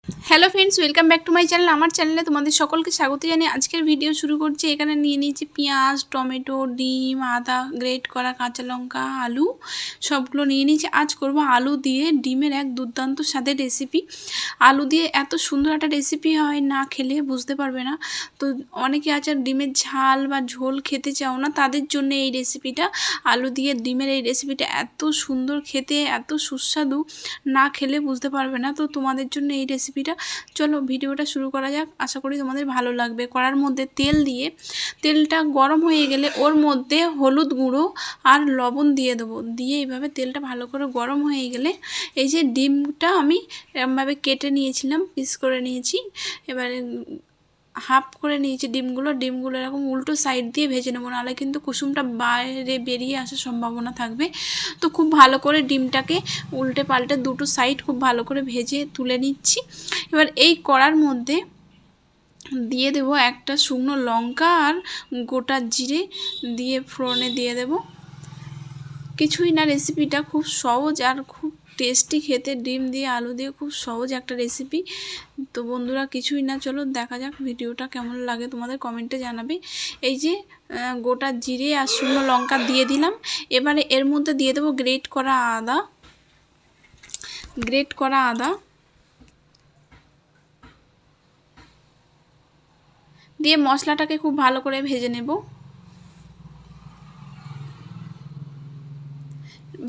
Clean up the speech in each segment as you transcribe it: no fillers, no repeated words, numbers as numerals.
Hello friends, welcome back to my channel. আমার চ্যানেলে তোমাদের সকলকে স্বাগত জানিয়ে আজকের ভিডিও শুরু করছি। এখানে নিয়ে নিয়েছি পেঁয়াজ, টমেটো, ডিম, আদা, গ্রেট করা কাঁচা লঙ্কা, আলু সবগুলো নিয়ে নিয়েছি। আজ করব আলু দিয়ে ডিমের এক দুর্দান্ত স্বাদের রেসিপি। আলু দিয়ে এত সুন্দর একটা রেসিপি হয়, না খেলে বুঝতে পারবে না। তো অনেকে আছে ডিমের ঝাল বা ঝোল খেতে চাও না, তাদের জন্য এই রেসিপিটা। আলু দিয়ে ডিমের এই রেসিপিটা এত সুন্দর খেতে, এত সুস্বাদু, না খেলে বুঝতে পারবে না। তো তোমাদের জন্য এই রেসিপিটা। চলো ভিডিওটা শুরু করা যাক, আশা করি তোমাদের ভালো লাগবে। কড়ার মধ্যে তেল দিয়ে, তেলটা গরম হয়ে গেলে ওর মধ্যে হলুদ গুঁড়ো আর লবণ দিয়ে দেবো। দিয়ে এইভাবে তেলটা ভালো করে গরম হয়ে গেলে এই যে ডিমটা আমি এরমভাবে কেটে নিয়েছিলাম, পিস করে নিয়েছি। এবারে হাফ করে নিয়েছি ডিমগুলো এরকম উল্টো সাইড দিয়ে ভেজে নেবো, নাহলে কিন্তু কুসুমটা বাইরে বেরিয়ে আসার সম্ভাবনা থাকবে। তো খুব ভালো করে ডিমটাকে উল্টে পাল্টে দুটো সাইড খুব ভালো করে ভেজে তুলে নিচ্ছি। এবার এই কড়ার মধ্যে দিয়ে দেবো একটা শুকনো লঙ্কা আর গোটা জিরে দিয়ে ফোড়নে দিয়ে দেব। কিছুই না, রেসিপিটা খুব সহজ আর খুব টেস্টি খেতে। ডিম দিয়ে আলু দিয়ে খুব সহজ একটা রেসিপি। তো বন্ধুরা কিছুই না, চলো দেখা যাক ভিডিওটা কেমন লাগে, তোমাদের কমেন্টে জানাবে। এই যে গোটা জিরে আর শুকনো লঙ্কা দিয়ে দিলাম। এবারে এর মধ্যে দিয়ে দেবো গ্রেট করা আদা দিয়ে মশলাটাকে খুব ভালো করে ভেজে নেব।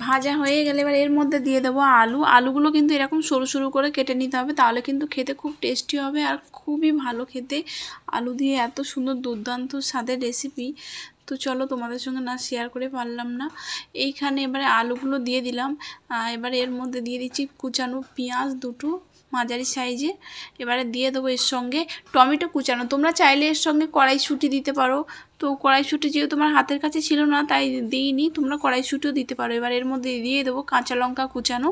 ভাজা হয়ে গেলে এবার এর মধ্যে দিয়ে দেবো আলুগুলো কিন্তু এরকম সরু সরু করে কেটে নিতে হবে, তাহলে কিন্তু খেতে খুব টেস্টি হবে আর খুবই ভালো খেতে। আলু দিয়ে এত সুন্দর দুর্দান্ত স্বাদের রেসিপি, তো চলো তোমাদের সঙ্গে না শেয়ার করে পারলাম না। এইখানে এবারে আলুগুলো দিয়ে দিলাম। এবারে এর মধ্যে দিয়ে দিচ্ছি কুচানো পেঁয়াজ দুটো মাঝারি সাইজে। এবারে দিয়ে দেবো এর সঙ্গে টমেটো কুচানো। তোমরা চাইলে এর সঙ্গে কড়াইশুঁটি দিতে পারো, তো কড়াইশুঁটি যেহেতু তোমার হাতের কাছে ছিল না তাই দিইনি, তোমরা কড়াইশুঁটিও দিতে পারো। এবার এর মধ্যে দিয়ে দেবো কাঁচা লঙ্কা কুচানো,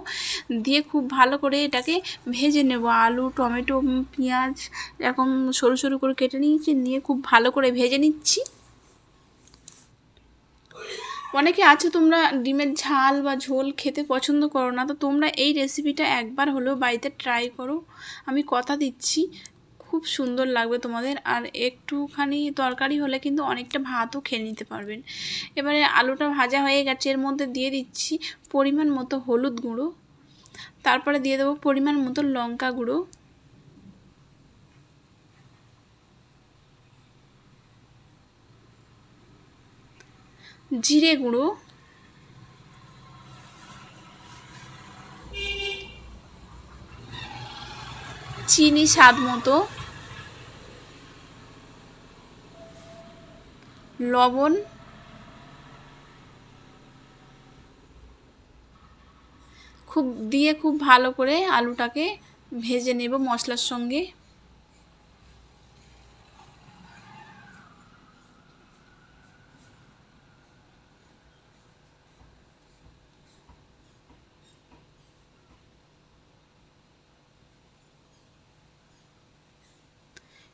দিয়ে খুব ভালো করে এটাকে ভেজে নেব। আলু, টমেটো, পেঁয়াজ এরকম সরু সরু করে কেটে নিয়েছি, নিয়ে খুব ভালো করে ভেজে নিচ্ছি। অনেকে আছে তোমরা ডিমের ঝাল বা ঝোল খেতে পছন্দ করো না, তো তোমরা এই রেসিপিটা একবার হলেও বাড়িতে ট্রাই করো। আমি কথা দিচ্ছি খুব সুন্দর লাগবে তোমাদের। আর একটুখানি তরকারি হলে কিন্তু অনেকটা ভাতও খেয়ে নিতে পারবেন। এবারে আলুটা ভাজা হয়ে গেছে, এর মধ্যে দিয়ে দিচ্ছি পরিমাণ মতো হলুদ গুঁড়ো, তারপরে দিয়ে দেবো পরিমাণ মতো লঙ্কা গুঁড়ো, জিরে গুঁড়ো, চিনি স্বাদ মতো, লবণ, খুব ভালো করে আলুটাকে ভেজে নেব মশলার সঙ্গে।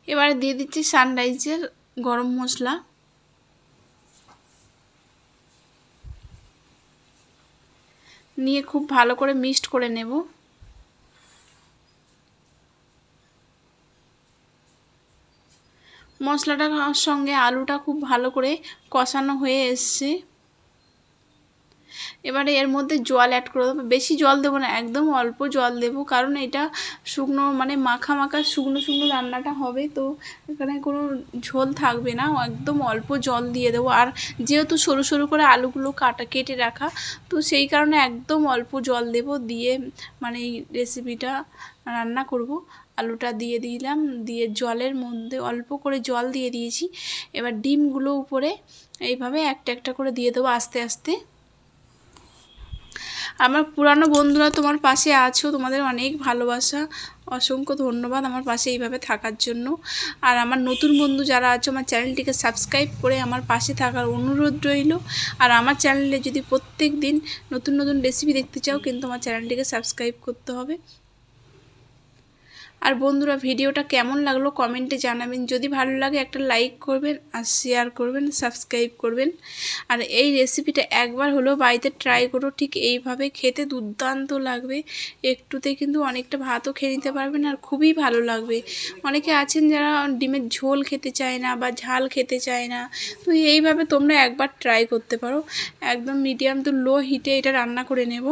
এবারে দিয়ে দিচ্ছি সানরাইজের গরম মশলা, নিয়ে খুব ভালো করে মিক্সড করে নেব। মশলাটার সঙ্গে আলুটা খুব ভালো করে কষানো হয়ে এসছে। এবারে এর মধ্যে জল অ্যাড করে দেবো। বেশি জল দেবো না, একদম অল্প জল দেবো, কারণ এটা শুকনো মানে মাখা মাখা শুকনো শুকনো রান্নাটা হবে, তো এখানে কোনো ঝোল থাকবে না, একদম অল্প জল দিয়ে দেবো। আর যেহেতু সরু সরু করে আলুগুলো কেটে রাখা, তো সেই কারণে একদম অল্প জল দেবো, দিয়ে মানে এই রেসিপিটা রান্না করব। আলুটা দিয়ে দিলাম, দিয়ে জলের মধ্যে অল্প করে জল দিয়ে দিয়েছি। এবার ডিমগুলো উপরে এইভাবে একটা একটা করে দিয়ে দেবো আস্তে আস্তে। আমার পুরানো বন্ধুরা তোমার পাশে আছো, তোমাদের অনেক ভালোবাসা, অসংখ্য ধন্যবাদ আমার পাশে এইভাবে থাকার জন্য। আর আমার নতুন বন্ধু যারা আছো, আমার চ্যানেলটিকে সাবস্ক্রাইব করে আমার পাশে থাকার অনুরোধ রইল। আর আমার চ্যানেলে যদি প্রত্যেক দিন নতুন নতুন রেসিপি দেখতে চাও, কিন্তু আমার চ্যানেলটিকে সাবস্ক্রাইব করতে হবে। আর বন্ধুরা ভিডিওটা কেমন লাগলো কমেন্টে জানাবেন। যদি ভালো লাগে একটা লাইক করবেন আর শেয়ার করবেন, সাবস্ক্রাইব করবেন। আর এই রেসিপিটা একবার হলেও বাড়িতে ট্রাই করো, ঠিক এইভাবে খেতে দুর্দান্ত লাগবে। একটুতে কিন্তু অনেকটা ভাতও খেয়ে নিতে পারবেন আর খুবই ভালো লাগবে। অনেকে আছেন যারা ডিমের ঝোল খেতে চায় না বা ঝাল খেতে চায় না, তো এইভাবে তোমরা একবার ট্রাই করতে পারো। একদম মিডিয়াম টু লো হিটে এটা রান্না করে নেব।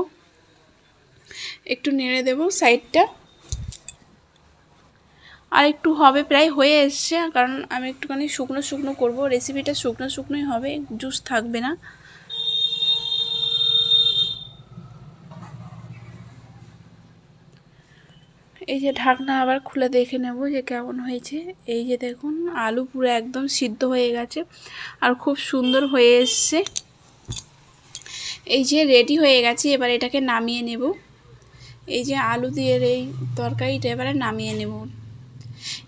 একটু নেড়ে দেব সাইডটা। আর একটু হবে, প্রায় হয়ে এসছে, কারণ আমি একটুখানি শুকনো শুকনো করব। রেসিপিটা শুকনো শুকনোই হবে, জুস থাকবে না। এই যে ঢাকনা আবার খুলে দেখে নেব যে কেমন হয়েছে। এই যে দেখুন আলু পুরো একদম সিদ্ধ হয়ে গেছে আর খুব সুন্দর হয়ে এসছে। এই যে রেডি হয়ে গেছে, এবার এটাকে নামিয়ে নেব। এই যে আলু দিয়ে এই তরকারিটা এবারে নামিয়ে নেব।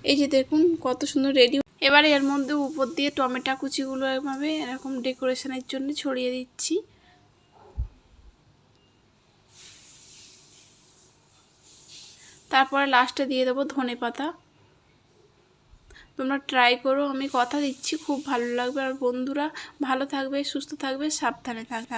এই যে দেখুন কত সুন্দর রেডি। এবারে এর মধ্যে উপর দিয়ে টমেটো কুচিগুলো এভাবে এরকম ডেকোরেশনের জন্য ছড়িয়ে দিচ্ছি। তারপরে লাস্টে দিয়ে দেবো ধনেপাতা। তোমরা ট্রাই করো, আমি কথা দিচ্ছি খুব ভালো লাগবে। আর বন্ধুরা ভালো থাকবে, সুস্থ থাকবে, সাবধানে থাকবে।